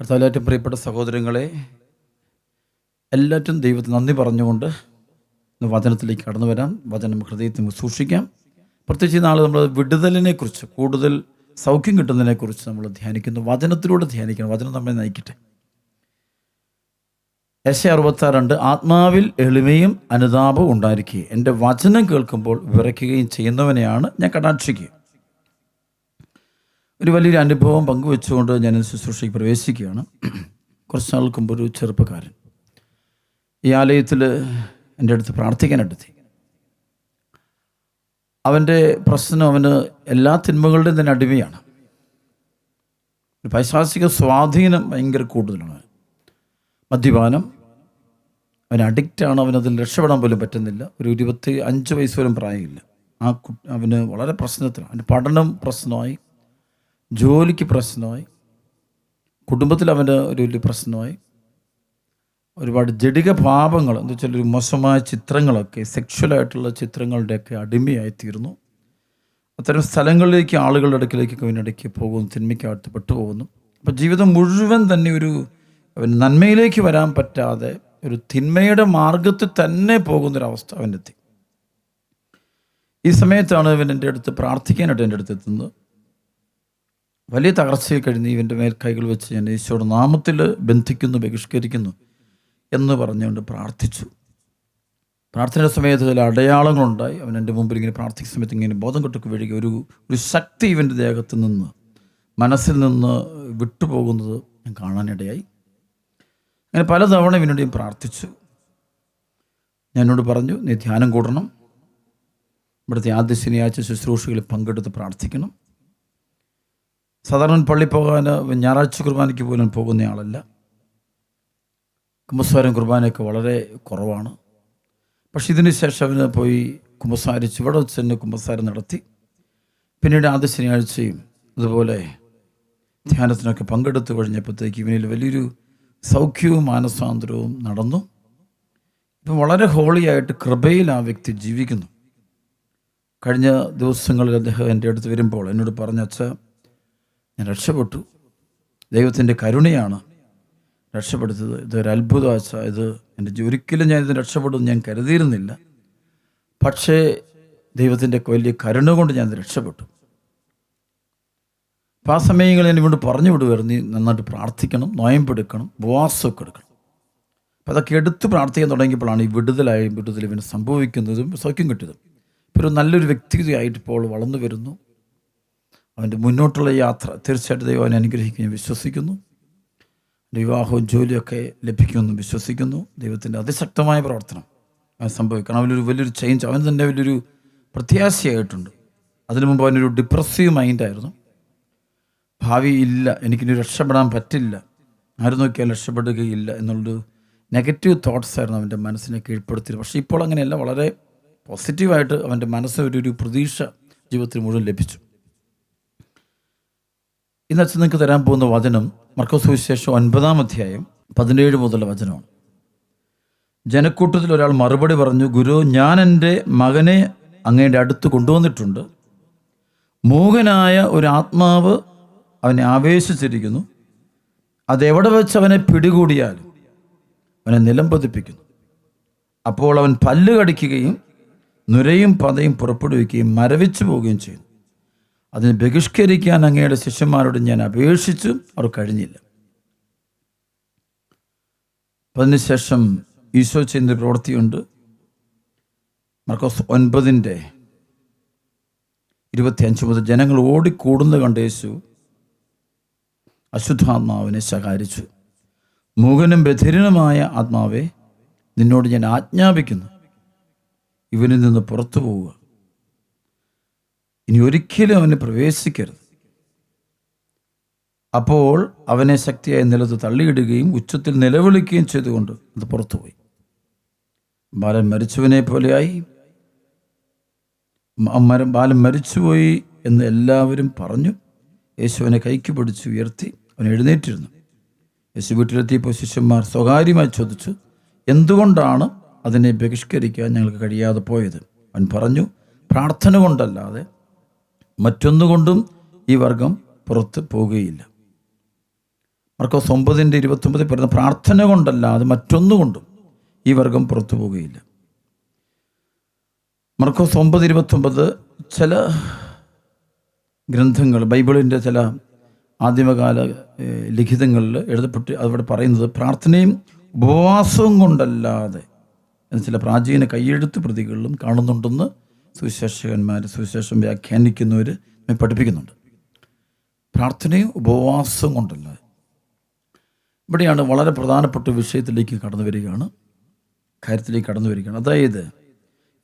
കർത്താവിലേറ്റവും പ്രിയപ്പെട്ട സഹോദരങ്ങളെ, എല്ലാറ്റും ദൈവത്തിന് നന്ദി പറഞ്ഞുകൊണ്ട് ഇന്ന് വചനത്തിലേക്ക് കടന്നു വരാം. വചനം ഹൃദയത്തിൽ സൂക്ഷിക്കാം. പ്രത്യേകിച്ച് നാളെ നമ്മൾ വിടുതലിനെക്കുറിച്ച്, കൂടുതൽ സൗഖ്യം കിട്ടുന്നതിനെക്കുറിച്ച് നമ്മൾ ധ്യാനിക്കുന്നു. വചനത്തിലൂടെ ധ്യാനിക്കണം. വചനം നമ്മെ നയിക്കട്ടെ. യെശയ്യാ 66:2 ആത്മാവിൽ എളിമയും അനുതാപവും ഉണ്ടായിരിക്കുക, എൻ്റെ വചനം കേൾക്കുമ്പോൾ വിറയ്ക്കുകയും ചെയ്യുന്നവനെയാണ് ഞാൻ കടാക്ഷിക്കുക. ഒരു വലിയൊരു അനുഭവം പങ്കുവെച്ചുകൊണ്ട് ഞാൻ ശുശ്രൂഷയ്ക്ക് പ്രവേശിക്കുകയാണ്. കുറച്ച് നാൾക്ക് മുമ്പ് ഒരു ചെറുപ്പക്കാരൻ ഈ ആലയത്തിൽ എൻ്റെ അടുത്ത് പ്രാർത്ഥിക്കാനെടുത്തി. അവൻ്റെ പ്രശ്നം, അവന് എല്ലാ തിന്മകളുടെയും തന്നെ അടിമയാണ്. ഒരു പൈശാചിക സ്വാധീനം ഭയങ്കര കൂടുതലാണ്. മദ്യപാനം, അവൻ അഡിക്റ്റാണ്. അവനതിൽ രക്ഷപ്പെടാൻ പോലും പറ്റുന്നില്ല. ഒരു 25 വയസ്സ് പോലും പ്രായമില്ല. അവന് വളരെ പ്രശ്നത്തിലാണ്. അവൻ്റെ പഠനം പ്രശ്നമായി, ജോലിക്ക് പ്രശ്നമായി, കുടുംബത്തിൽ അവന് ഒരു വലിയ പ്രശ്നമായി. ഒരുപാട് ജഡിക പാപങ്ങൾ, എന്താ വെച്ചാൽ ഒരു മോശമായ ചിത്രങ്ങളൊക്കെ, സെക്ഷുവലായിട്ടുള്ള ചിത്രങ്ങളുടെയൊക്കെ അടിമയായി തീർന്നു. അത്തരം സ്ഥലങ്ങളിലേക്ക്, ആളുകളുടെ അടുക്കിലേക്കൊക്കെ അവനിടയ്ക്ക് പോകുന്നു, തിന്മയ്ക്കകത്ത് പെട്ടുപോകുന്നു. അപ്പോൾ ജീവിതം മുഴുവൻ തന്നെ അവൻ നന്മയിലേക്ക് വരാൻ പറ്റാതെ ഒരു തിന്മയുടെ മാർഗത്തിൽ തന്നെ പോകുന്നൊരവസ്ഥ അവനെത്തി. ഈ സമയത്താണ് ഇവൻ എൻ്റെ അടുത്ത് പ്രാർത്ഥിക്കാനായിട്ട് എൻ്റെ അടുത്ത് എത്തുന്നത്. വലിയ തകർച്ചയിൽ കഴിഞ്ഞ് ഇവൻ്റെ മേൽ കൈകൾ വെച്ച് ഞാൻ ഈശോയുടെ നാമത്തിൽ ബന്ധിക്കുന്നു, ബഹിഷ്കരിക്കുന്നു എന്ന് പറഞ്ഞുകൊണ്ട് പ്രാർത്ഥിച്ചു. പ്രാർത്ഥന സമയത്ത് ചില അടയാളങ്ങളുണ്ടായി. അവൻ എൻ്റെ മുമ്പിൽ ഇങ്ങനെ പ്രാർത്ഥിക്കുന്ന സമയത്ത് ഇങ്ങനെ ബോധം കെട്ടൊക്കെ വീഴുക, ഒരു ശക്തി ഇവൻ്റെ ദേഹത്ത് നിന്ന്, മനസ്സിൽ നിന്ന് വിട്ടുപോകുന്നത് ഞാൻ കാണാനിടയായി. അങ്ങനെ പലതവണ ഇവനോട് പ്രാർത്ഥിച്ചു. ഞാനോട് പറഞ്ഞു, നീ ധ്യാനം കൂടണം, ഇവിടുത്തെ ആദ്യ ശനിയാഴ്ച ശുശ്രൂഷകളിൽ പങ്കെടുത്ത് പ്രാർത്ഥിക്കണം. സാധാരണ പള്ളി പോകാൻ ഞായറാഴ്ച കുർബാനയ്ക്ക് പോലും പോകുന്നയാളല്ല. കുമ്പസാരം കുർബാനയൊക്കെ വളരെ കുറവാണ്. പക്ഷെ ഇതിന് ശേഷം അവന് പോയി കുമ്പസാരിച്ച് ഇവിടെ വെച്ച് തന്നെ കുമ്പസാരം നടത്തി. പിന്നീട് ആദ്യ ശനിയാഴ്ചയും അതുപോലെ ധ്യാനത്തിനൊക്കെ പങ്കെടുത്ത് കഴിഞ്ഞപ്പോഴത്തേക്ക് ഇവനിൽ വലിയൊരു സൗഖ്യവും മാനസാന്തരവും നടന്നു. ഇപ്പം വളരെ ഹോളിയായിട്ട് കൃപയിൽ ആ വ്യക്തി ജീവിക്കുന്നു. കഴിഞ്ഞ ദിവസങ്ങളിൽ അദ്ദേഹം എൻ്റെ അടുത്ത് വരുമ്പോൾ എന്നോട് പറഞ്ഞ, അച്ഛാ, ഞാൻ രക്ഷപ്പെട്ടു, ദൈവത്തിൻ്റെ കരുണയാണ് രക്ഷപ്പെടുത്തത്, ഇതൊരു അത്ഭുതം അച്ഛാ, ഒരിക്കലും ഞാൻ ഇതിന് രക്ഷപ്പെടുമെന്ന് ഞാൻ കരുതിയിരുന്നില്ല, പക്ഷേ ദൈവത്തിൻ്റെ വലിയ കരുണ കൊണ്ട് ഞാൻ രക്ഷപ്പെട്ടു. അപ്പോൾ ആ സമയങ്ങളിൽ ഞാൻ ഇവിടെ പറഞ്ഞു വിടുമായിരുന്നു, നീ നന്നായിട്ട് പ്രാർത്ഥിക്കണം, നോയമ്പെടുക്കണം, ഉപവാസമൊക്കെ എടുക്കണം. അപ്പോൾ അതൊക്കെ എടുത്ത് പ്രാർത്ഥിക്കാൻ തുടങ്ങിയപ്പോഴാണ് ഈ വിടുതൽ ഇവന് സംഭവിക്കുന്നതും സൗഖ്യം കിട്ടിയതും. ഇപ്പോൾ ഒരു നല്ലൊരു വ്യക്തിയായിട്ട് ഇപ്പോൾ വളർന്നു വരുന്നു. അവൻ്റെ മുന്നോട്ടുള്ള യാത്ര തീർച്ചയായിട്ടും ദൈവം അവനെ അനുഗ്രഹിക്കും ഞാൻ വിശ്വസിക്കുന്നു. വിവാഹവും ജോലിയൊക്കെ ലഭിക്കുമെന്നും വിശ്വസിക്കുന്നു. ദൈവത്തിൻ്റെ അതിശക്തമായ പ്രവർത്തനം അവൻ സംഭവിക്കണം. അവനൊരു വലിയൊരു ചേഞ്ച്, അവൻ തന്നെ വലിയൊരു പ്രത്യാശയായിട്ടുണ്ട്. അതിനു മുമ്പ് അവനൊരു ഡിപ്രസീവ് മൈൻഡായിരുന്നു. ഭാവി ഇല്ല, എനിക്കിനി രക്ഷപ്പെടാൻ പറ്റില്ല, ആരും നോക്കിയാൽ രക്ഷപ്പെടുകയില്ല എന്നുള്ളൊരു നെഗറ്റീവ് തോട്ട്സ് ആയിരുന്നു അവൻ്റെ മനസ്സിനെ കീഴ്പ്പെടുത്തിയത്. പക്ഷേ ഇപ്പോൾ അങ്ങനെയല്ല, വളരെ പോസിറ്റീവായിട്ട് അവൻ്റെ മനസ്സിന് ഒരു പ്രതീക്ഷ ജീവിതത്തിൽ മുഴുവൻ ലഭിച്ചു. ഇന്ന് അച്ഛൻ നിങ്ങൾക്ക് തരാൻ പോകുന്ന വചനം മർക്കോസ് സുവിശേഷം 9-ാം അധ്യായം 17 മുതലുള്ള വചനമാണ്. ജനക്കൂട്ടത്തിൽ ഒരാൾ മറുപടി പറഞ്ഞു, ഗുരു, ഞാൻ എൻ്റെ മകനെ അങ്ങയുടെ അടുത്ത് കൊണ്ടുവന്നിട്ടുണ്ട്. മൂകനായ ഒരു ആത്മാവ് അവനെ ആവേശിച്ചിരിക്കുന്നു. അതെവിടെ വെച്ച് അവനെ പിടികൂടിയാലും അവനെ നിലം പതിപ്പിക്കുന്നു. അപ്പോൾ അവൻ പല്ല് കടിക്കുകയും നുരയും പതയും പുറപ്പെടുവിക്കുകയും മരവിച്ചു പോവുകയും ചെയ്യുന്നു. അതിനെ ബഹിഷ്കരിക്കാൻ അങ്ങയുടെ ശിഷ്യന്മാരോട് ഞാൻ അപേക്ഷിച്ചു, അവർ കഴിഞ്ഞില്ല. അതിനുശേഷം ഈശോ ചെയ്യുന്ന പ്രവൃത്തിയുണ്ട്. മർക്കോസ് 9:25 മുതൽ ജനങ്ങൾ ഓടിക്കൂടുന്നത് കണ്ട യേശു അശുദ്ധാത്മാവിനെ ശകാരിച്ചു. മൂകനും ബധിരനുമായ ആത്മാവെ, നിന്നോട് ഞാൻ ആജ്ഞാപിക്കുന്നു, ഇവനിൽ നിന്ന് പുറത്തു പോവുക, ഇനി ഒരിക്കലും അവന് പ്രവേശിക്കരുത്. അപ്പോൾ അവനെ ശക്തിയായി നിലത്ത് തള്ളിയിടുകയും ഉച്ചത്തിൽ നിലവിളിക്കുകയും ചെയ്തുകൊണ്ട് അത് പുറത്തുപോയി. ബാലൻ മരിച്ചവനെ പോലെയായി. ബാലൻ മരിച്ചുപോയി എന്ന് എല്ലാവരും പറഞ്ഞു. യേശുവിനെ കൈക്ക് പിടിച്ച് ഉയർത്തി അവൻ എഴുന്നേറ്റിരുന്നു. യേശു വീട്ടിലെത്തിയപ്പോൾ ശിഷ്യന്മാർ സ്വകാര്യമായി ചോദിച്ചു, എന്തുകൊണ്ടാണ് അതിനെ ബഹിഷ്കരിക്കാൻ ഞങ്ങൾക്ക് കഴിയാതെ പോയത്? അവൻ പറഞ്ഞു, പ്രാർത്ഥന കൊണ്ടല്ലാതെ മറ്റൊന്നുകൊണ്ടും ഈ വർഗം പുറത്ത് പോകുകയില്ല. മർക്കോസ് 9:29 പറയുന്ന, പ്രാർത്ഥന കൊണ്ടല്ലാതെ മറ്റൊന്നുകൊണ്ടും ഈ വർഗം പുറത്തു പോവുകയില്ല. മർക്കോസ് 9:29 ചില ഗ്രന്ഥങ്ങൾ, ബൈബിളിൻ്റെ ചില ആദിമകാല ലിഖിതങ്ങളിൽ എഴുതപ്പെട്ട് അവിടെ പറയുന്നത് പ്രാർത്ഥനയും ഉപവാസവും കൊണ്ടല്ലാതെ എന്ന് ചില പ്രാചീന കയ്യെഴുത്ത് പ്രതികളിലും കാണുന്നുണ്ടെന്ന് സുവിശേഷകന്മാർ, സുവിശേഷം വ്യാഖ്യാനിക്കുന്നവർ പഠിപ്പിക്കുന്നുണ്ട്. പ്രാർത്ഥനയും ഉപവാസവും കൊണ്ടല്ലാതെ. ഇവിടെയാണ് വളരെ പ്രധാനപ്പെട്ട വിഷയത്തിലേക്ക് കടന്നു വരികയാണ്, കാര്യത്തിലേക്ക് കടന്നു വരികയാണ്. അതായത്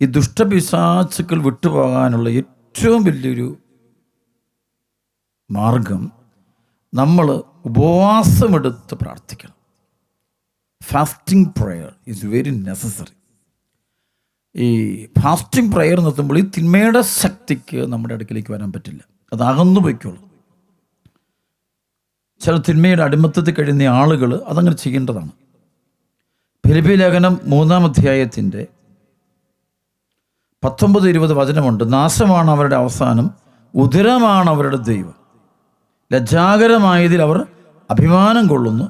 ഈ ദുഷ്ടപിശാചുക്കൾ വിട്ടുപോകാനുള്ള ഏറ്റവും വലിയൊരു മാർഗം നമ്മൾ ഉപവാസമെടുത്ത് പ്രാർത്ഥിക്കണം. Fasting prayer is very necessary. ഈ ഫാസ്റ്റിംഗ് പ്രയർ നിർത്തുമ്പോൾ ഈ തിന്മയുടെ ശക്തിക്ക് നമ്മുടെ അടുക്കിലേക്ക് വരാൻ പറ്റില്ല, അത് അകന്നു പോയിക്കോളും. ചില തിന്മയുടെ അടിമത്തത്തിൽ കഴിയുന്ന ആളുകൾ അതങ്ങനെ ചെയ്യേണ്ടതാണ്. ഫിലിപ്പി ലേഖനം 3-ാം അധ്യായത്തിൻ്റെ 19-20 വചനമുണ്ട്. നാശമാണ് അവരുടെ അവസാനം, ഉദരമാണ് അവരുടെ ദൈവം. ലജ്ജാകരമായതിൽ അവർ അഭിമാനം കൊള്ളുന്നു,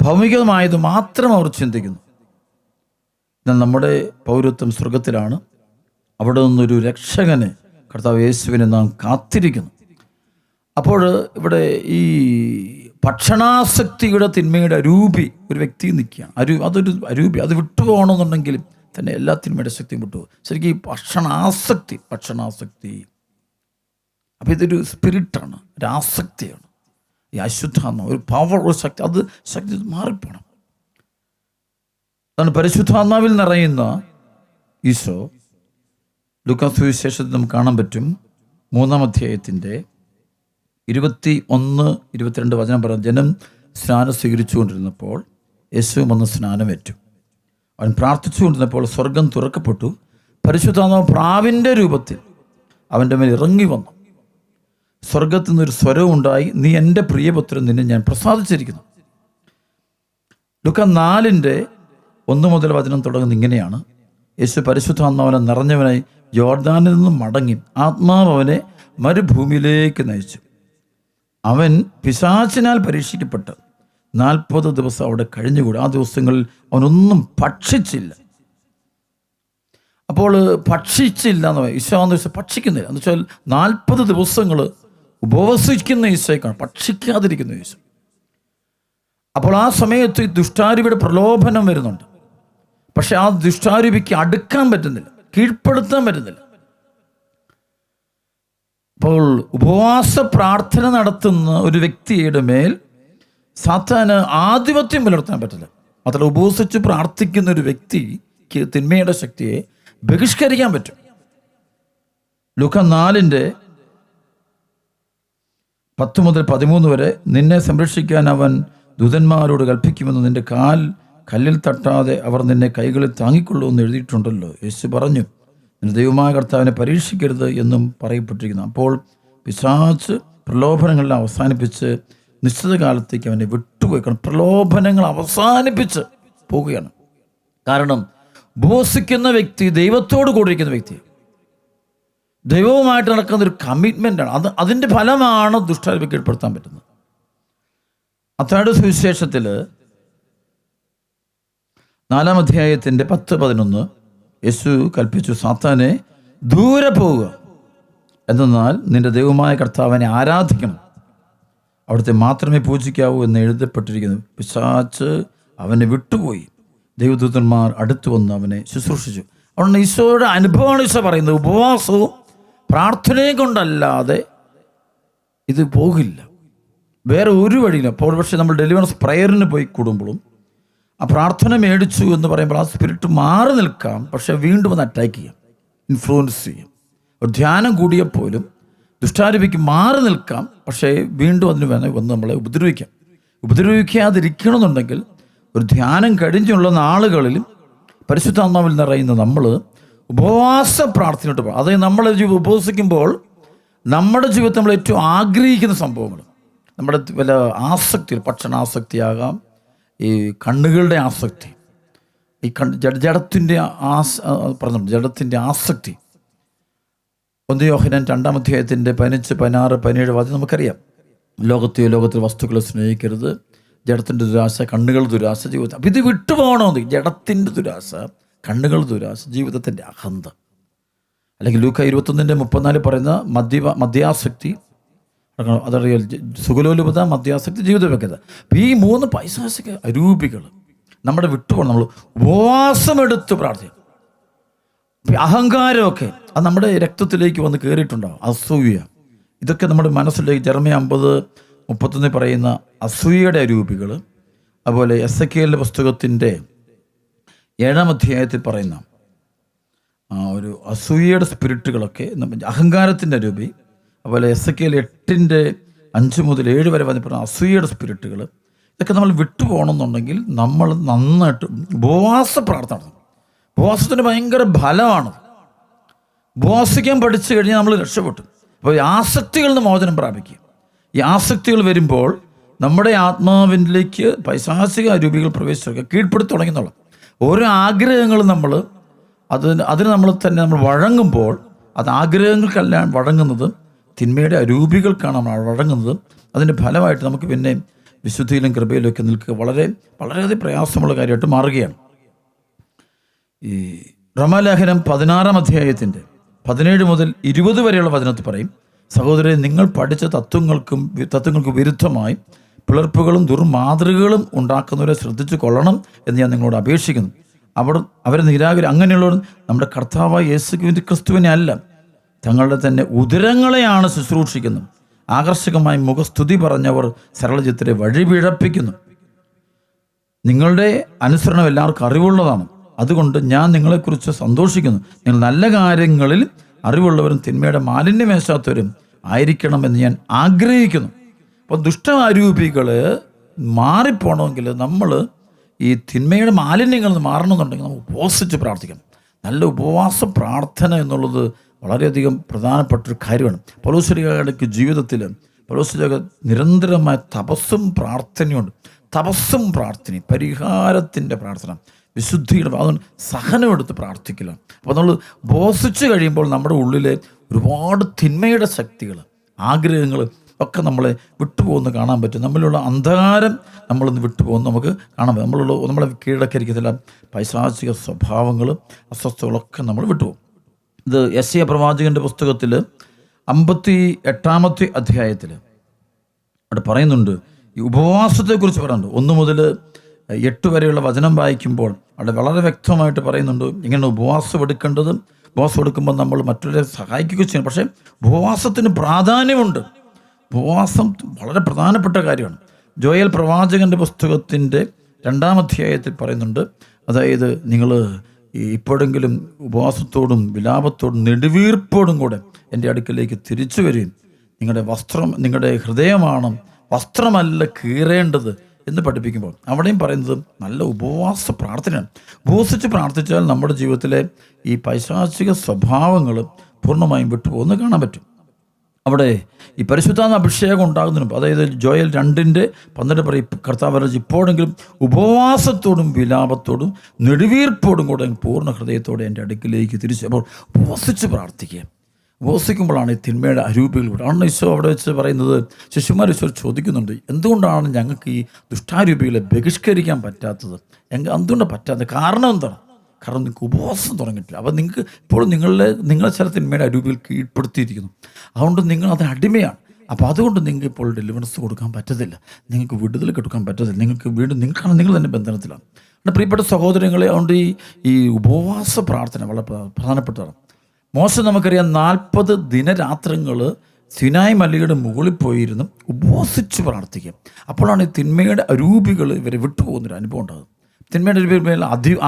ഭൗമികമായത് മാത്രം അവർ ചിന്തിക്കുന്നു. എന്നാൽ നമ്മുടെ പൗരത്വം സ്വർഗത്തിലാണ്. അവിടെ നിന്നൊരു രക്ഷകനെ, കർത്താവ് യേശുവിനെ നാം കാത്തിരിക്കുന്നു. അപ്പോൾ ഇവിടെ ഈ ഭക്ഷണാസക്തിയുടെ തിന്മയുടെ അരൂപി ഒരു വ്യക്തി നിൽക്കുകയാണ്. അതൊരു അരൂപി, അത് വിട്ടുപോകണമെന്നുണ്ടെങ്കിൽ തന്നെ എല്ലാ തിന്മയുടെ ശക്തിയും വിട്ടുപോകും. ശരിക്കും ഈ ഭക്ഷണാസക്തി അപ്പോൾ ഇതൊരു സ്പിരിറ്റാണ്, ഒരു ആസക്തിയാണ്. ഈ അശുദ്ധാത്മ ഒരു പവർ, ഒരു ശക്തി, അത് ശക്തി മാറിപ്പോണം. അതാണ് പരിശുദ്ധാത്മാവിൽ നിറയുന്ന ഈശോ. ലൂക്കാ സുവിശേഷത്തിൽ നമുക്ക് കാണാൻ പറ്റും. 3-ാം അധ്യായത്തിൻ്റെ 21-22 വചനം പറഞ്ഞു. ജനം സ്നാനം സ്വീകരിച്ചുകൊണ്ടിരുന്നപ്പോൾ യേശു വന്ന് സ്നാനമേറ്റു. അവൻ പ്രാർത്ഥിച്ചുകൊണ്ടിരുന്നപ്പോൾ സ്വർഗം തുറക്കപ്പെട്ടു. പരിശുദ്ധാത്മാവ് പ്രാവിൻ്റെ രൂപത്തിൽ അവൻ്റെ മേൽ ഇറങ്ങി വന്നു. സ്വർഗത്തിൽ നിന്നൊരു സ്വരവും ഉണ്ടായി, നീ എൻ്റെ പ്രിയപുത്രൻ, നിന്നെ ഞാൻ പ്രസാദിച്ചിരിക്കുന്നു. ലൂക്കാ 4:1 മുതൽ വചനം തുടങ്ങുന്നത് ഇങ്ങനെയാണ്. യേശു പരിശുദ്ധാത്മാവിനെ നിറഞ്ഞവനായി യോർദാനിൽ നിന്നും മടങ്ങി. ആത്മാവ് അവനെ മരുഭൂമിയിലേക്ക് നയിച്ചു. അവൻ പിശാചിനാൽ പരീക്ഷിക്കപ്പെട്ട് 40 ദിവസം അവിടെ കഴിഞ്ഞുകൂടി. ആ ദിവസങ്ങളിൽ അവനൊന്നും ഭക്ഷിച്ചില്ല. അപ്പോൾ ഭക്ഷിച്ചില്ല എന്ന് പറയും. ഈശോ എന്ന് വെച്ചാൽ ഭക്ഷിക്കുന്നില്ല എന്ന് വെച്ചാൽ 40 ദിവസങ്ങൾ ഉപവസിക്കുന്ന ഈശോയ്ക്കാണ്, ഭക്ഷിക്കാതിരിക്കുന്ന ഈശോ. അപ്പോൾ ആ സമയത്ത് ഈ ദുഷ്ടാരൂപിയുടെ പ്രലോഭനം വരുന്നുണ്ട്. പക്ഷെ ആ ദുഷ്ടാരൂപിക്ക് അടുക്കാൻ പറ്റുന്നില്ല, കീഴ്പ്പെടുത്താൻ പറ്റുന്നില്ല. അപ്പോൾ ഉപവാസ പ്രാർത്ഥന നടത്തുന്ന ഒരു വ്യക്തിയുടെ മേൽ സാത്താന് ആധിപത്യം പുലർത്താൻ പറ്റില്ല. മാത്രമല്ല, ഉപവസിച്ച് പ്രാർത്ഥിക്കുന്ന ഒരു വ്യക്തിക്ക് തിന്മയുടെ ശക്തിയെ ബഹിഷ്കരിക്കാൻ പറ്റും. ലൂക്കാ 4:10 മുതൽ 13 വരെ, നിന്നെ സംരക്ഷിക്കാൻ അവൻ ദൂതന്മാരോട് കൽപ്പിക്കുമെന്ന്, നിന്റെ കാൽ കല്ലിൽ തട്ടാതെ അവർ നിന്നെ കൈകളിൽ താങ്ങിക്കൊള്ളുമെന്ന് എഴുതിയിട്ടുണ്ടല്ലോ. യേശു പറഞ്ഞു, നിന്റെ ദൈവമായ കർത്താവിനെ പരീക്ഷിക്കരുത് എന്നും പറയപ്പെട്ടിരിക്കുന്നു. അപ്പോൾ പിശാച് പ്രലോഭനങ്ങളെല്ലാം അവസാനിപ്പിച്ച് നിശ്ചിത കാലത്തേക്ക് അവനെ വിട്ടുപോയിക്കണം. പ്രലോഭനങ്ങൾ അവസാനിപ്പിച്ച് പോവുകയാണ്. കാരണം ഉപവസിക്കുന്ന വ്യക്തി ദൈവത്തോട് കൂടിയിരിക്കുന്ന വ്യക്തി, ദൈവവുമായിട്ട് നടക്കുന്ന ഒരു കമ്മിറ്റ്മെൻ്റാണ്. അതിൻ്റെ ഫലമാണ് ദുഷ്ടാരൂപി കീഴ്പ്പെടുത്താൻ പറ്റുന്നത്. മത്തായിയുടെ സുവിശേഷത്തിൽ 4-ാം അധ്യായത്തിൻ്റെ 10-11 യേശു കൽപ്പിച്ചു, സാത്താനെ ദൂരെ പോവുക, എന്തെന്നാൽ നിന്റെ ദൈവമായ കർത്താവിനെ ആരാധിക്കണം, അവിടുത്തെ മാത്രമേ പൂജിക്കാവൂ എന്ന് എഴുതപ്പെട്ടിരിക്കുന്നു. പിശാച് അവനെ വിട്ടുപോയി. ദൈവദൂതന്മാർ അടുത്തു വന്ന് അവനെ ശുശ്രൂഷിച്ചു. അതുകൊണ്ട് ഈശോയുടെ അനുഭവമാണ് ഈശോ പറയുന്നത്. ഉപവാസവും പ്രാർത്ഥനയും കൊണ്ടല്ലാതെ ഇത് പോകില്ല, വേറെ ഒരു വഴിയില്ല. അപ്പോൾ പക്ഷേ നമ്മൾ ഡെലിവറൻസ് പ്രയറിന് പോയി കൂടുമ്പോഴും ആ പ്രാർത്ഥന മേടിച്ചു എന്ന് പറയുമ്പോൾ ആ സ്പിരിറ്റ് മാറി നിൽക്കാം, പക്ഷേ വീണ്ടും ഒന്ന് അറ്റാക്ക് ചെയ്യാം, ഇൻഫ്ലുവൻസ് ചെയ്യാം. ഒരു ധ്യാനം കൂടിയപ്പോലും ദുഷ്ടാരൂപിക്ക് മാറി നിൽക്കാം, പക്ഷേ വീണ്ടും അതിന് വന്ന് നമ്മളെ ഉപദ്രവിക്കാതിരിക്കണമെന്നുണ്ടെങ്കിൽ ഒരു ധ്യാനം കഴിഞ്ഞുള്ള നാളുകളിലും പരിശുദ്ധാത്മാവിൽ നിറയുന്ന നമ്മൾ ഉപവാസ പ്രാർത്ഥനയോട്ട് പോകും. അതായത് നമ്മൾ ഉപവസിക്കുമ്പോൾ നമ്മുടെ ജീവിതത്തിൽ നമ്മൾ ഏറ്റവും ആഗ്രഹിക്കുന്ന സംഭവങ്ങൾ, നമ്മുടെ വല്ല ആസക്തി, ഭക്ഷണാസക്തിയാകാം, ഈ കണ്ണുകളുടെ ആസക്തി, ഈ ജഡത്തിൻ്റെ പറഞ്ഞിട്ടുണ്ട്, ജഡത്തിൻ്റെ ആസക്തി. 1 യോഹന്നാൻ 2-ാം അധ്യായത്തിൻ്റെ 15, 16, 17 വാക്യം നമുക്കറിയാം. ലോകത്തിലെ വസ്തുക്കളെ സ്നേഹിക്കരുത്, ജഡത്തിൻ്റെ ദുരാശ, കണ്ണുകൾ ദുരാശ, ജീവിതം. അപ്പം ഇത് വിട്ടുപോകണമെന്ന്, ജഡത്തിൻ്റെ ദുരാശ, കണ്ണുകൾ ദുരാശ, ജീവിതത്തിൻ്റെ അഹന്ത. അല്ലെങ്കിൽ ലൂക്ക 21:34 പറയുന്ന മദ്യാസക്തി, അതറിയാൽ, സുഖലോലുപത, മദ്യാസക്തി, ജീവിത വ്യക്തത. ഈ 3 പൈശാചിക അരൂപികൾ നമ്മുടെ വിട്ടുപോകണം. നമ്മൾ ഉപവാസമെടുത്ത് പ്രാർത്ഥിക്കും. അഹങ്കാരമൊക്കെ അത് നമ്മുടെ രക്തത്തിലേക്ക് വന്ന് കയറിയിട്ടുണ്ടാവും. അസൂയ, ഇതൊക്കെ നമ്മുടെ മനസ്സിലേക്ക് ജെറമ്യാ 50:31 പറയുന്ന അസൂയയുടെ അരൂപികൾ. അതുപോലെ എസെക്കിയേലിൻ്റെ പുസ്തകത്തിൻ്റെ 7-ാം അധ്യായത്തിൽ പറയുന്ന ഒരു അസൂയയുടെ സ്പിരിറ്റുകളൊക്കെ, അഹങ്കാരത്തിൻ്റെ അരൂപി. അതുപോലെ എസെക്കിയേൽ 8:5 മുതൽ 7 വരെ പറഞ്ഞ അസൂയയുടെ സ്പിരിറ്റുകൾ. ഇതൊക്കെ നമ്മൾ വിട്ടുപോകണമെന്നുണ്ടെങ്കിൽ നമ്മൾ നന്നായിട്ട് ഉപവാസ പ്രാർത്ഥന. ഉപവാസത്തിന് ഭയങ്കര ഫലമാണ്. ഉപവാസിക്കാൻ പഠിച്ചു കഴിഞ്ഞാൽ നമ്മൾ രക്ഷപ്പെട്ടു. അപ്പോൾ ഈ ആസക്തികളിൽ നിന്ന് മോചനം പ്രാപിക്കുക. ഈ ആസക്തികൾ വരുമ്പോൾ നമ്മുടെ ആത്മാവിലേക്ക് പൈശാചിക അരൂപികൾ പ്രവേശിച്ചൊക്കെ കീഴ്പ്പെടുത്തി തുടങ്ങുന്നുള്ള ഓരോ ആഗ്രഹങ്ങളും അതിന് നമ്മൾ തന്നെ വഴങ്ങുമ്പോൾ, അത് ആഗ്രഹങ്ങൾക്കല്ല വഴങ്ങുന്നത്, തിന്മയുടെ അരൂപികൾക്കാണ് നമ്മൾ വഴങ്ങുന്നത്. അതിൻ്റെ ഫലമായിട്ട് നമുക്ക് പിന്നെ വിശുദ്ധിയിലും കൃപയിലും ഒക്കെ നിൽക്കുക വളരെയധികം പ്രയാസമുള്ള കാര്യമായിട്ട് മാറുകയാണ്. ഈ റോമാലേഖനം 16-ാം അധ്യായത്തിൻ്റെ 17 മുതൽ 20 വരെയുള്ള വചനത്തിൽ പറയും, സഹോദരരെ, നിങ്ങൾ പഠിച്ച തത്വങ്ങൾക്ക് വിരുദ്ധമായി പിളർപ്പുകളും ദുർമാതൃകകളും ഉണ്ടാക്കുന്നവരെ ശ്രദ്ധിച്ചു കൊള്ളണം എന്ന് ഞാൻ നിങ്ങളോട് അപേക്ഷിക്കുന്നു. അവരെ അങ്ങനെയുള്ളവർ നമ്മുടെ കർത്താവായ യേശുക്രിസ്തുവിനെ അല്ല, തങ്ങളുടെ തന്നെ ഉദരങ്ങളെയാണ് ശുശ്രൂഷിക്കുന്നത്. ആകർഷകമായി മുഖസ്തുതി പറഞ്ഞവർ സരളചിത്തരെ വഴിപിഴപ്പിക്കുന്നു. നിങ്ങളുടെ അനുസരണം എല്ലാവർക്കും അറിവുള്ളതാണ്. അതുകൊണ്ട് ഞാൻ നിങ്ങളെക്കുറിച്ച് സന്തോഷിക്കുന്നു. നിങ്ങൾ നല്ല കാര്യങ്ങളിൽ അറിവുള്ളവരും തിന്മയുടെ മാലിന്യമേശാത്തവരും ആയിരിക്കണമെന്ന് ഞാൻ ആഗ്രഹിക്കുന്നു. അപ്പോൾ ദുഷ്ടാരൂപികൾ മാറിപ്പോണമെങ്കിൽ നമ്മൾ ഈ തിന്മയുടെ മാലിന്യങ്ങളിൽ നിന്ന് മാറണമെന്നുണ്ടെങ്കിൽ നമ്മൾ ഉപവസിച്ച് പ്രാർത്ഥിക്കണം. നല്ല ഉപവാസ പ്രാർത്ഥന എന്നുള്ളത് വളരെയധികം പ്രധാനപ്പെട്ടൊരു കാര്യമാണ്. പൗലോസ്ലിഹയുടെ ജീവിതത്തിൽ പൗലോസ്ലിഹ നിരന്തരമായ തപസ്സും പ്രാർത്ഥനയുണ്ട്. തപസ്സും പ്രാർത്ഥനയും, പരിഹാരത്തിൻ്റെ പ്രാർത്ഥന, വിശുദ്ധിയുടെ, അതുകൊണ്ട് സഹനമെടുത്ത് പ്രാർത്ഥിക്കലാണ്. അപ്പോൾ നമ്മൾ ഉപവസിച്ച് കഴിയുമ്പോൾ നമ്മുടെ ഉള്ളിലെ ഒരുപാട് തിന്മയുടെ ശക്തികൾ, ആഗ്രഹങ്ങൾ ഒക്കെ നമ്മളെ വിട്ടുപോകുന്ന കാണാൻ പറ്റും. നമ്മളിലുള്ള അന്ധകാരം നമ്മളൊന്ന് വിട്ടുപോകുന്ന നമുക്ക് കാണാൻ പറ്റും. നമ്മളെ കീഴടക്കരിക്കത്തില്ല പൈശാചിക സ്വഭാവങ്ങൾ, അസ്വസ്ഥകളൊക്കെ നമ്മൾ വിട്ടുപോകും. ഇത് യെശയ്യാ പ്രവാചകൻ്റെ പുസ്തകത്തിൽ 58-ാമത്തെ അധ്യായത്തിൽ അവിടെ പറയുന്നുണ്ട്, ഈ ഉപവാസത്തെക്കുറിച്ച് പറയുന്നുണ്ട്. 1 മുതൽ 8 വരെയുള്ള വചനം വായിക്കുമ്പോൾ അവിടെ വളരെ വ്യക്തമായിട്ട് പറയുന്നുണ്ട് ഇങ്ങനെ ഉപവാസം എടുക്കേണ്ടത്. ഉപവാസം എടുക്കുമ്പോൾ നമ്മൾ മറ്റുള്ളവരെ സഹായിക്കുകയും ചെയ്യണം. പക്ഷേ ഉപവാസത്തിന് പ്രാധാന്യമുണ്ട്. ഉപവാസം വളരെ പ്രധാനപ്പെട്ട കാര്യമാണ്. ജോയൽ പ്രവാചകൻ്റെ പുസ്തകത്തിൻ്റെ 2-ാം അധ്യായത്തിൽ പറയുന്നുണ്ട്, അതായത് നിങ്ങൾ ഇപ്പോഴെങ്കിലും ഉപവാസത്തോടും വിലാപത്തോടും നെടുവീർപ്പോടും കൂടെ എൻ്റെ അടുക്കലേക്ക് തിരിച്ചു വരികയും നിങ്ങളുടെ ഹൃദയമാണ് വസ്ത്രമല്ല കീറേണ്ടത് എന്ന് പഠിപ്പിക്കുമ്പോൾ അവിടെയും പറയുന്നത് നല്ല ഉപവാസ പ്രാർത്ഥനയാണ്. ഉപവസിച്ച് പ്രാർത്ഥിച്ചാൽ നമ്മുടെ ജീവിതത്തിലെ ഈ പൈശാചിക സ്വഭാവങ്ങൾ പൂർണ്ണമായും വിട്ടുപോകുന്നത് കാണാൻ പറ്റും. അവിടെ ഈ പരിശുദ്ധാത്മ അഭിഷേകം ഉണ്ടാകുന്നതിന് മുമ്പ്, അതായത് ജോയൽ 2:12 പറയും, കർത്താവ് ഇപ്പോഴെങ്കിലും ഉപവാസത്തോടും വിലാപത്തോടും നെടുവീർപ്പോടും കൂടെ പൂർണ്ണ ഹൃദയത്തോടെ എൻ്റെ അടുക്കിലേക്ക് തിരിച്ചു. അപ്പോൾ ഉപവസിച്ച് പ്രാർത്ഥിക്കുക. ഉപവസിക്കുമ്പോഴാണ് ഈ തിന്മയുടെ അരൂപികൾ വിടുക. ആണ് ഈശോ അവിടെ വെച്ച് പറയുന്നത്, ശിശുമാർ ഈശോ ചോദിക്കുന്നുണ്ട്, എന്തുകൊണ്ടാണ് ഞങ്ങൾക്ക് ഈ ദുഷ്ടാരൂപികളെ ബഹിഷ്കരിക്കാൻ പറ്റാത്തത്? എന്തുകൊണ്ടാണ് പറ്റാത്തത്? കാരണം എന്താണ്? കാരണം നിങ്ങൾക്ക് ഉപവാസം തുടങ്ങിയിട്ടില്ല. അപ്പോൾ നിങ്ങൾക്ക് ഇപ്പോൾ നിങ്ങളെ ചില തിന്മയുടെ അരൂപികൾ കീഴ്പ്പെടുത്തിയിരിക്കുന്നു. അതുകൊണ്ട് നിങ്ങൾ അതിന് അടിമയാണ്. അപ്പോൾ അതുകൊണ്ട് നിങ്ങൾക്ക് ഇപ്പോൾ ഡെലിവറൻസ് കൊടുക്കാൻ പറ്റത്തില്ല, നിങ്ങൾക്ക് വിടുതൽ കൊടുക്കാൻ പറ്റത്തില്ല, നിങ്ങൾക്ക് വീണ്ടും നിങ്ങൾ തന്നെ ബന്ധനത്തിലാണ്. അതുകൊണ്ട് പ്രിയപ്പെട്ട സഹോദരങ്ങളെ, അതുകൊണ്ട് ഈ ഉപവാസ പ്രാർത്ഥന വളരെ പ്രധാനപ്പെട്ടതാണ്. മോശ നമുക്കറിയാം 40 ദിനരാത്രങ്ങൾ സിനായ് മലയുടെ മുകളിൽ പോയിരുന്നു ഉപവസിച്ച് പ്രാർത്ഥിക്കുക. അപ്പോഴാണ് ഈ തിന്മയുടെ അരൂപികൾ ഇവരെ വിട്ടുപോകുന്നൊരു അനുഭവം ഉണ്ടാകുന്നത്. തിന്മയുടെ അരൂപികൾ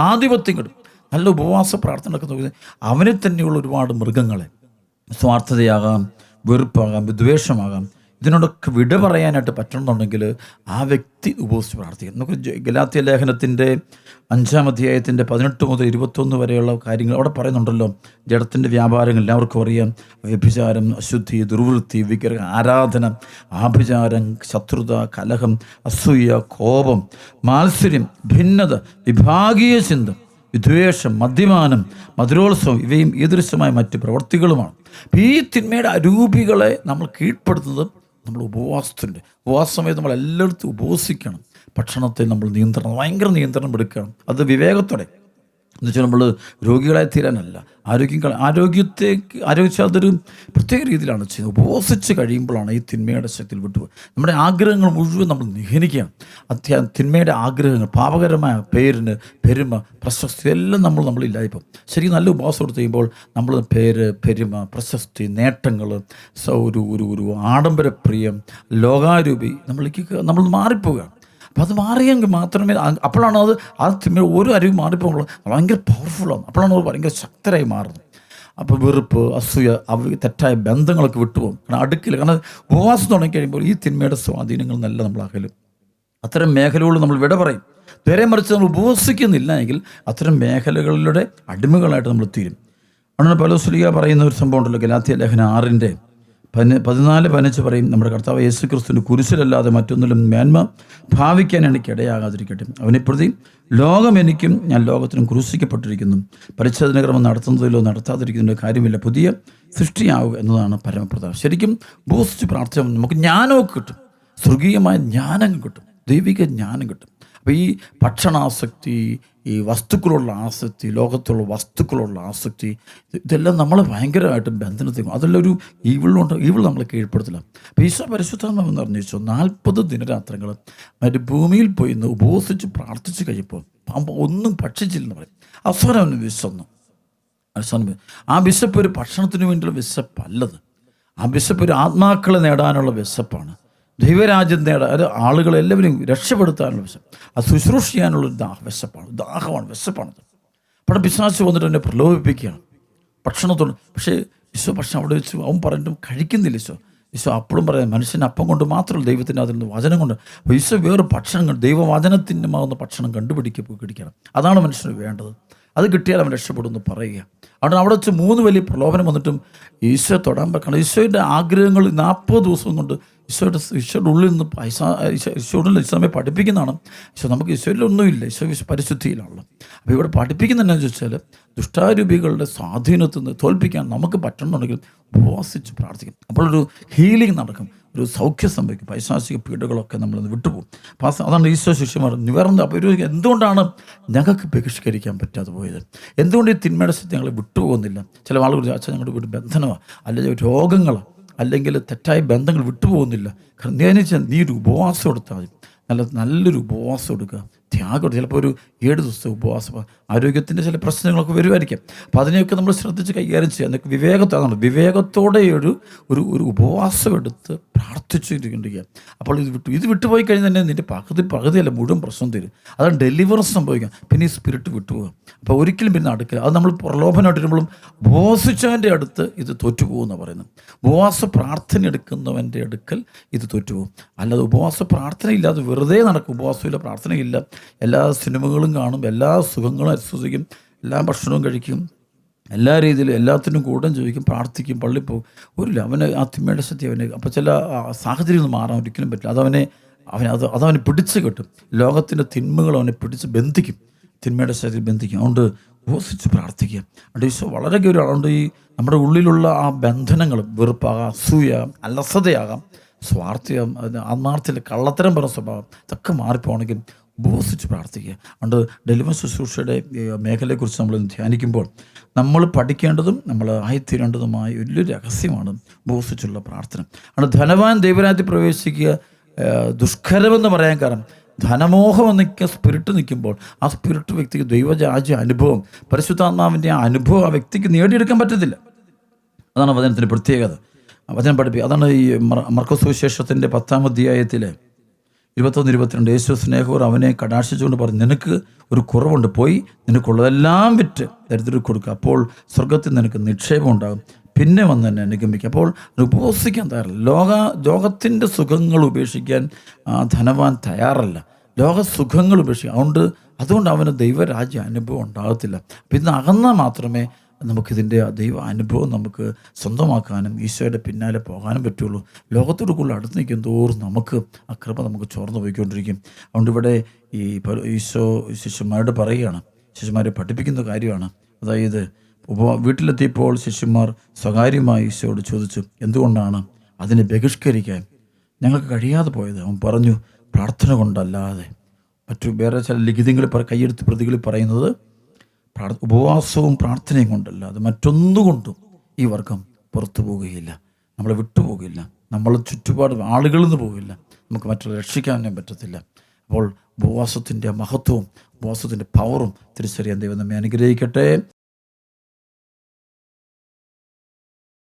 ആധിപത്യം കിട്ടും. നല്ല ഉപവാസ പ്രാർത്ഥന ഒക്കെ നോക്കുന്നത് അവനെ തന്നെയുള്ള ഒരുപാട് മൃഗങ്ങളെ, സ്വാർത്ഥതയാകാം, വെറുപ്പാകാം, വിദ്വേഷമാകാം, ഇതിനോടൊക്കെ വിട പറയാനായിട്ട് പറ്റണമെന്നുണ്ടെങ്കിൽ ആ വ്യക്തി ഉപവസിച്ച് പ്രാർത്ഥിക്കും. നമുക്ക് ഗലാത്യ ലേഖനത്തിൻ്റെ 5-ാം അധ്യായത്തിൻ്റെ 18 മുതൽ 21 വരെയുള്ള കാര്യങ്ങൾ അവിടെ പറയുന്നുണ്ടല്ലോ. ജഡത്തിൻ്റെ വ്യാപാരങ്ങൾ എല്ലാവർക്കും അറിയാം. വ്യഭിചാരം, അശുദ്ധി, ദുർവൃത്തി, വിഗ്രഹ ആരാധന, ആഭിചാരം, ശത്രുത, കലഹം, അസൂയ, കോപം, മാത്സര്യം, ഭിന്നത, വിഭാഗീയ ചിന്ത, വിദ്വേഷം, മദ്യപാനം, മധുരോത്സവം ഇവയും ഈദൃശമായ മറ്റ് പ്രവൃത്തികളുമാണ്. ഈ തിന്മയുടെ അരൂപികളെ നമ്മൾ കീഴ്പ്പെടുത്തുന്നത് നമ്മൾ ഉപവാസ സമയത്ത് നമ്മൾ എല്ലായിടത്തും ഉപവസിക്കണം. ഭക്ഷണത്തെ നമ്മൾ ഭയങ്കര നിയന്ത്രണം എടുക്കണം. അത് വിവേകത്തോടെ, എന്നുവെച്ചാൽ നമ്മൾ രോഗികളായി തീരാനല്ല, ആരോഗ്യത്തിൽ അതൊരു പ്രത്യേക രീതിയിലാണ് ചെയ്യുന്നത്. ഉപവസിച്ച് കഴിയുമ്പോഴാണ് ഈ തിന്മയുടെ ശക്തിയിൽ വിട്ടുപോകുക. നമ്മുടെ ആഗ്രഹങ്ങൾ മുഴുവൻ നമ്മൾ നിഹനിക്കുകയാണ്. തിന്മയുടെ ആഗ്രഹങ്ങൾ, പാപകരമായ പേരിന്, പെരുമ, പ്രശസ്തി എല്ലാം നമ്മളില്ലായിപ്പോൾ ശരിക്കും നല്ല ഉപവാസം എടുത്ത് കഴിയുമ്പോൾ നമ്മൾ പേര്, പെരുമ, പ്രശസ്തി, നേട്ടങ്ങൾ, ഒരു ആഡംബരപ്രിയം, ലോകാരൂപി നമ്മൾ മാറിപ്പോവുകയാണ്. അപ്പോൾ അത് മാറിയെങ്കിൽ മാത്രമേ, അപ്പോഴാണ് ആ തിന്മ ഓരോ അറിവ് മാറിപ്പോകുമ്പോൾ ഭയങ്കര പവർഫുള്ളാണ്. അപ്പോഴാണ് അത് ഭയങ്കര ശക്തരായി മാറുന്നത്. അപ്പോൾ വെറുപ്പ്, അസൂയ, തെറ്റായ ബന്ധങ്ങളൊക്കെ വിട്ടുപോകും. കാരണം ഉപവാസം തുടങ്ങി കഴിയുമ്പോൾ ഈ തിന്മയുടെ സ്വാധീനങ്ങളിൽ നിന്നെല്ലാം നമ്മൾ അകലും. അത്തരം മേഖലകൾ നമ്മൾ വിട പറയും. നേരെ മറിച്ച് നമ്മൾ ഉപവസിക്കുന്നില്ല എങ്കിൽ അത്തരം മേഖലകളുടെ അടിമകളായിട്ട് നമ്മൾ തീരും. അതുകൊണ്ട് പൗലോസ് പറയുന്ന ഒരു സംഭവം ഉണ്ടല്ലോ, ഗലാത്യ ലേഖനം 6:14-15 പറയും, നമ്മുടെ കർത്താവ് യേശു ക്രിസ്തുവിൻ്റെ കുരിശിലല്ലാതെ മറ്റൊന്നിലും മേന്മ ഭാവിക്കാൻ എനിക്ക് ഇടയാകാതിരിക്കട്ടെ. അവനെ പ്രതി ലോകം എനിക്കും ഞാൻ ലോകത്തിനും ക്രൂശിക്കപ്പെട്ടിരിക്കുന്നു. പരിച്ഛേദനക്രമം നടത്തുന്നതിലോ നടത്താതിരിക്കുന്നതിലോ കാര്യമില്ല, പുതിയ സൃഷ്ടിയാവുക എന്നതാണ് പരമപ്രധാനം. ശരിക്കും ബൂസ്റ്റ് പ്രാർത്ഥന നമുക്ക് ജ്ഞാനമൊക്കെ കിട്ടും, സ്വർഗീയമായ ജ്ഞാനം കിട്ടും, ദൈവിക ജ്ഞാനം കിട്ടും. അപ്പോൾ ഈ ഭക്ഷണാസക്തി, ഈ വസ്തുക്കളുള്ള ആസക്തി, ലോകത്തുള്ള വസ്തുക്കളുള്ള ആസക്തി, ഇതെല്ലാം നമ്മൾ ഭയങ്കരമായിട്ടും ബന്ധനത്തിൽ, അതെല്ലാം ഒരു ഈവിൾ നമ്മളെ കീഴ്പ്പെടുത്തില്ല. അപ്പോൾ ഈശോ പരിശുദ്ധാത്മാവെന്ന് പറഞ്ഞു 40 ദിനരാത്രങ്ങൾ ഭൂമിയിൽ പോയി ഉപവസിച്ച് പ്രാർത്ഥിച്ച് കഴിയുമ്പോൾ ഒന്നും ഭക്ഷിച്ചില്ലെന്ന് പറയും. അവസാനം അവന് വിശന്നു. ആ വിശപ്പ് ഒരു ഭക്ഷണത്തിന് വേണ്ടിയുള്ള വിശപ്പല്ലത്. ആ വിശപ്പ് ഒരു ആത്മാക്കളെ നേടാനുള്ള വിശപ്പാണ്. ദൈവരാജ്യം നേടാൻ, അത് ആളുകളെല്ലാവരും രക്ഷപ്പെടുത്താനുള്ള വിശപ്പ്, അത് ശുശ്രൂഷ ചെയ്യാനുള്ളൊരു വിശപ്പാണത്. അപ്പോൾ പിശാച് വന്നിട്ട് എന്നെ പ്രലോഭിപ്പിക്കുകയാണ് ഭക്ഷണത്തോട്. പക്ഷേ ഭക്ഷണം അവിടെ വെച്ച് അവൻ പറഞ്ഞിട്ടും കഴിക്കുന്നില്ല. ഈശോ അപ്പോഴും പറയാം, മനുഷ്യൻ അപ്പം കൊണ്ട് മാത്രമല്ല, ദൈവത്തിൻ്റെ അതിൽ നിന്ന് വചനം കൊണ്ട്. അപ്പോൾ ഈശോ വേറെ ഭക്ഷണം, ദൈവവചനത്തിൻ്റെ മാവുന്ന ഭക്ഷണം കണ്ടുപിടിക്കണം. അതാണ് മനുഷ്യന് വേണ്ടത്. അത് കിട്ടിയാൽ അവൻ രക്ഷപ്പെടുമെന്ന് പറയുക. അവിടെ വെച്ച് 3 വലിയ പ്രലോഭനം വന്നിട്ടും ഈശോ തൊടാൻ പറ്റണം. ഈശോയുടെ ആഗ്രഹങ്ങൾ 40 ദിവസം കൊണ്ട് ഈശോയുടെ ഉള്ളിൽ നിന്ന് ഈശോയുടെ ഇസ്ലാമെ പഠിപ്പിക്കുന്നതാണ്. നമുക്ക് ഈശോയിലൊന്നുമില്ല, ഈശോ പരിശുദ്ധിയിലാണല്ലോ. അപ്പോൾ ഇവിടെ പഠിപ്പിക്കുന്ന എന്താണെന്ന് ചോദിച്ചാൽ, ദുഷ്ടാരൂപികളുടെ സ്വാധീനത്തിൽ നിന്ന് തോൽപ്പിക്കാൻ നമുക്ക് പറ്റണമെന്നുണ്ടെങ്കിൽ ഉപവാസിച്ച് പ്രാർത്ഥിക്കും. അപ്പോൾ ഒരു ഹീലിംഗ് നടക്കും, ഒരു സൗഖ്യം സംഭവിക്കും, പൈശാചിക പീഡകളൊക്കെ നമ്മളിന്ന് വിട്ടുപോകും. അപ്പോൾ അതാണ് ഈശോ ശിഷ്യന്മാർ നിവർന്ന്. അപ്പോൾ എന്തുകൊണ്ടാണ് ഞങ്ങൾക്ക് ബഹിഷ്കരിക്കാൻ പറ്റാതെ പോയത്? എന്തുകൊണ്ട് ഈ തിന്മയുടെ ശക്തി ഞങ്ങൾ വിട്ടുപോകുന്നില്ല? ചില ആളുകൾ അച്ഛൻ ഞങ്ങളുടെ വീട് ബന്ധനമാണ്, അല്ലെങ്കിൽ രോഗങ്ങളാണ്, അല്ലെങ്കിൽ തെറ്റായ ബന്ധങ്ങൾ വിട്ടുപോകുന്നില്ല. കാരണം നീ ഒരു ഉപവാസം എടുത്താൽ മതി, നല്ലൊരു ഉപവാസം എടുക്കുക, ത്യാഗം. ചിലപ്പോൾ ഒരു 7 ദിവസത്തെ ഉപവാസം, ആരോഗ്യത്തിൻ്റെ ചില പ്രശ്നങ്ങളൊക്കെ വരുമായിരിക്കാം. അപ്പോൾ അതിനെയൊക്കെ നമ്മൾ ശ്രദ്ധിച്ച് കൈകാര്യം ചെയ്യുക. എന്നൊക്കെ വിവേകത്തോടെ ഒരു ഉപവാസം എടുത്ത് പ്രാർത്ഥിച്ചിരിക്കുക. അപ്പോൾ ഇത് വിട്ടുപോയി കഴിഞ്ഞാൽ തന്നെ നിൻ്റെ പകുതിയല്ല മുഴുവൻ പ്രശ്നം തരും. അതാണ് ഡെലിവറൻസ് സംഭവിക്കാം. പിന്നെ ഈ സ്പിരിറ്റ് വിട്ടുപോകുക. അപ്പോൾ ഒരിക്കലും പിന്നെ അടുക്കില്ല. അത് നമ്മൾ പ്രലോഭനമായിട്ടിരുമ്പോഴും ഉപവാസിച്ചവൻ്റെ അടുത്ത് ഇത് തോറ്റുപോകുമെന്നാണ് പറയുന്നത്. ഉപവാസ പ്രാർത്ഥന എടുക്കുന്നവൻ്റെ അടുക്കൽ ഇത് തോറ്റുപോകും. അല്ലാതെ ഉപവാസ പ്രാർത്ഥന ഇല്ലാതെ വെറുതെ നടക്കും. ഉപവാസമില്ല, പ്രാർത്ഥനയില്ല, എല്ലാ സിനിമകളും കാണും, എല്ലാ സുഖങ്ങളും ആസ്വദിക്കും, എല്ലാ ഭക്ഷണവും കഴിക്കും, എല്ലാ രീതിയിലും എല്ലാത്തിനും കൂടെ ചോദിക്കും, പ്രാർത്ഥിക്കും, പള്ളിയിൽ പോകും. അവന് ആ തിന്മയുടെ ശക്തി അപ്പോൾ ചില സാഹചര്യം മാറാൻ ഒരിക്കലും പറ്റില്ല. അതവനെ പിടിച്ച് കെട്ടും. ലോകത്തിൻ്റെ തിന്മകൾ അവനെ പിടിച്ച് ബന്ധിക്കും, തിന്മയുടെ ശക്തി ബന്ധിക്കും. അതുകൊണ്ട് ഉപവസിച്ച് പ്രാർത്ഥിക്കുക. അതുകൊണ്ട് ഈശോ വളരെ ഗൗരവമാണ്. അതുകൊണ്ട് ഈ നമ്മുടെ ഉള്ളിലുള്ള ആ ബന്ധനങ്ങൾ, വെറുപ്പാകാം, അസൂയ, അലസതയാകാം, സ്വാർത്ഥ്യം, ആത്മാർത്ഥത്തിൽ കള്ളത്തരം പറഞ്ഞ സ്വഭാവം, ഇതൊക്കെ മാറിപ്പോണെങ്കിൽ ഉപവസിച്ച് പ്രാർത്ഥിക്കുക. അതുകൊണ്ട് ഡെലിവറി ശുശ്രൂഷയുടെ മേഖലയെക്കുറിച്ച് നമ്മൾ ധ്യാനിക്കുമ്പോൾ നമ്മൾ പഠിക്കേണ്ടതും നമ്മൾ ആയിത്തീരേണ്ടതുമായ വലിയൊരു രഹസ്യമാണ് ഉപവസിച്ചുള്ള പ്രാർത്ഥന. അതുകൊണ്ട് ധനവാൻ ദൈവരാജ്യത്തിൽ പ്രവേശിക്കുക ദുഷ്കരമെന്ന് പറയാൻ കാരണം, ധനമോഹം നിൽക്കുക, സ്പിരിറ്റ് നിൽക്കുമ്പോൾ ആ സ്പിരിറ്റ് വ്യക്തിക്ക് ദൈവരാജ്യ അനുഭവം, പരിശുദ്ധാത്മാവിൻ്റെ ആ അനുഭവം ആ വ്യക്തിക്ക് നേടിയെടുക്കാൻ പറ്റത്തില്ല. അതാണ് വചനത്തിൻ്റെ പ്രത്യേകത. വചനം പഠിപ്പിക്കുക. അതാണ് ഈ മർക്കോസ് സുവിശേഷത്തിൻ്റെ 10-ാം അധ്യായത്തിൽ 21-22 യേശു സ്നേഹവും അവനെ കടാക്ഷിച്ചുകൊണ്ട് പറഞ്ഞു, നിനക്ക് ഒരു കുറവുണ്ട്, പോയി നിനക്കുള്ളതെല്ലാം വിറ്റ് ദരിദ്രർക്ക് കൊടുക്കുക, അപ്പോൾ സ്വർഗത്തിൽ നിനക്ക് നിക്ഷേപം ഉണ്ടാകും, പിന്നെ വന്ന് എന്നെ അനുഗമിക്കുക. അപ്പോൾ ഉപവസിക്കാൻ തയ്യാറല്ല. ലോകത്തിൻ്റെ സുഖങ്ങൾ ഉപേക്ഷിക്കാൻ ധനവാൻ തയ്യാറല്ല. സുഖങ്ങൾ ഉപേക്ഷിക്കുക. അതുകൊണ്ട് അവന് ദൈവരാജ്യ അനുഭവം ഉണ്ടാകത്തില്ല. അപ്പം ഇന്ന് അകന്നാൽ മാത്രമേ നമുക്കിതിൻ്റെ ദൈവ അനുഭവം നമുക്ക് സ്വന്തമാക്കാനും ഈശോയുടെ പിന്നാലെ പോകാനും പറ്റുള്ളൂ. ലോകത്തോട് കൂടുതൽ അടുത്ത് നിൽക്കും തോറും നമുക്ക് ആ കൃപ നമുക്ക് ചോർന്നു പോയിക്കൊണ്ടിരിക്കും. അതുകൊണ്ട് ഇവിടെ ഈശോ ശിഷ്യന്മാരോട് പറയുകയാണ്, ശിഷ്യന്മാരെ പഠിപ്പിക്കുന്ന കാര്യമാണ്. അതായത് വീട്ടിലെത്തിയപ്പോൾ ശിഷ്യന്മാർ സ്വകാര്യമായി ഈശോയോട് ചോദിച്ചു, എന്തുകൊണ്ടാണ് അതിനെ ബഹിഷ്കരിക്കാൻ ഞങ്ങൾക്ക് കഴിയാതെ പോയത്. അവൻ പറഞ്ഞു, പ്രാർത്ഥന കൊണ്ടല്ലാതെ. വേറെ ചില ലിഖിതങ്ങളിൽ കയ്യെടുത്ത് പ്രതികളിൽ പറയുന്നത് ഉപവാസവും പ്രാർത്ഥനയും കൊണ്ടല്ലാതെ മറ്റൊന്നുകൊണ്ടും ഈ വർഗം പുറത്തു പോവുകയില്ല, നമ്മളെ വിട്ടുപോകില്ല, നമ്മളെ ചുറ്റുപാട് ആളുകളിൽ നിന്ന് പോകില്ല, നമുക്ക് മറ്റുള്ള രക്ഷിക്കാനും പറ്റത്തില്ല. അപ്പോൾ ഉപവാസത്തിൻ്റെ മഹത്വവും ഉപവാസത്തിൻ്റെ പവറും തിരിച്ചറിയാൻ ദൈവം നമ്മെ അനുഗ്രഹിക്കട്ടെ.